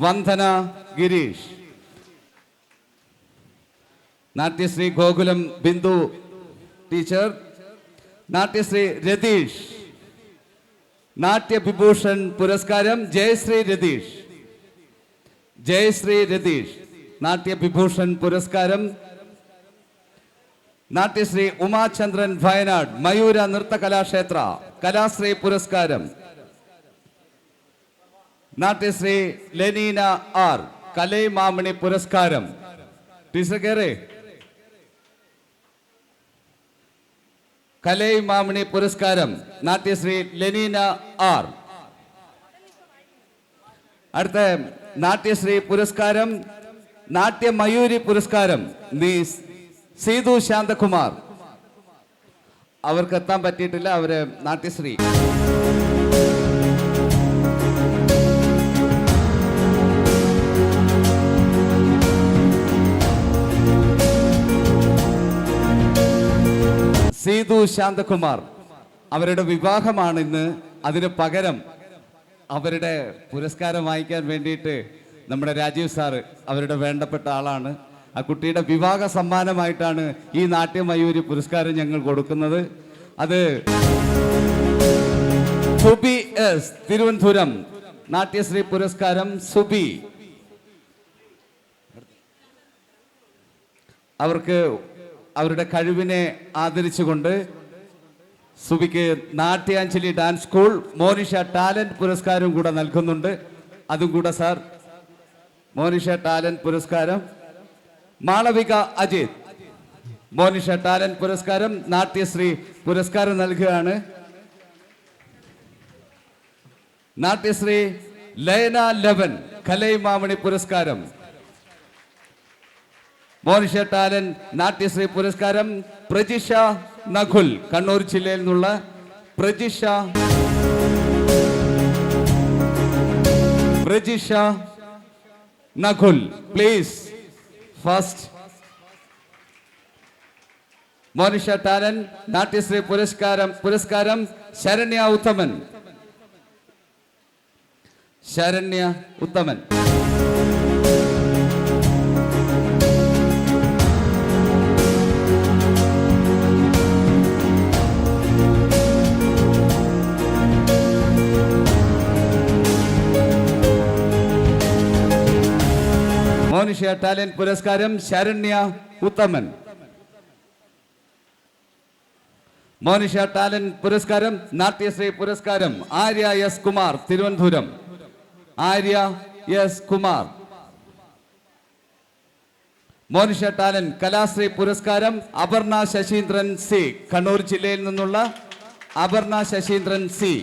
Vandana Girish. Natyashree Gokulam Bindu teacher. Natyashree Ratheesh. നാട്യവിഭൂഷൺ പുരസ്കാരം ജയശ്രീ രതീഷ്. ജയശ്രീ രതീഷ് നാട്യവിഭൂഷൺ പുരസ്കാരം. നാട്യശ്രീ ഉമാചന്ദ്രൻ വയനാട് മയൂര നൃത്ത കലാക്ഷേത്ര കലാശ്രീ പുരസ്കാരം. നാട്യശ്രീ ലെനീന ആർ കലൈമാമണി പുരസ്കാരം. ടീച്ചർ കയറേ. കലൈമാമണി പുരസ്കാരം നാട്യശ്രീ ലെനീന ആർ. അടുത്ത നാട്യശ്രീ പുരസ്കാരം നാട്യമയൂരി പുരസ്കാരം സീതു ശാന്തകുമാർ. അവർക്ക് എത്താൻ പറ്റിയിട്ടില്ല, അവര് നാട്യശ്രീ. സീതു ശാന്തകുമാർ അവരുടെ വിവാഹമാണ് ഇന്ന്. അതിന് പകരം അവരുടെ പുരസ്കാരം വാങ്ങിക്കാൻ വേണ്ടിയിട്ട് നമ്മുടെ രാജീവ് സാറ് അവരുടെ വേണ്ടപ്പെട്ട ആളാണ്. ആ കുട്ടിയുടെ വിവാഹ സമ്മാനമായിട്ടാണ് ഈ നാട്യമയൂരി പുരസ്കാരം ഞങ്ങൾ കൊടുക്കുന്നത്. അത് സുബി എസ് തിരുവനന്തപുരം നാട്യശ്രീ പുരസ്കാരം സുബി. അവർക്ക് അവരുടെ കഴിവിനെ ആദരിച്ചുകൊണ്ട് സുബിക്ക് Natyanjali dance school Monisha talent പുരസ്കാരം കൂടെ നൽകുന്നുണ്ട്. അതും കൂടെ സാർ. മോനിഷ ടാലന്റ് പുരസ്കാരം. മാളവിക അജിത് മോനിഷ ടാലന്റ് പുരസ്കാരം നാട്യശ്രീ പുരസ്കാരം നൽകുകയാണ്. നാട്യശ്രീ ലയന ലെവൻ കലൈമാമണി പുരസ്കാരം. മോനിഷ ടാലന്റ് നാട്യശ്രീ പുരസ്കാരം പ്രജിഷ നഖുൽ കണ്ണൂർ ജില്ലയിൽ നിന്നുള്ള Prajisha Nakhul please first. Monisha talent Natyashree പുരസ്കാരം ശരണ്യ ഉത്തമൻ. മോനിഷ ടാലന്റ് പുരസ്കാരം ശരണ്യ ഉത്തമൻ. മോനിഷ ടാലന്റ് പുരസ്കാരം നാട്യശ്രീ പുരസ്കാരം Arya S Kumar Thiruvananthapuram. Arya S Kumar. Monisha talent Kalasree പുരസ്കാരം അപർണ ശശീന്ദ്രൻ സി കണ്ണൂർ ജില്ലയിൽ നിന്നുള്ള അപർണ ശശീന്ദ്രൻ സി.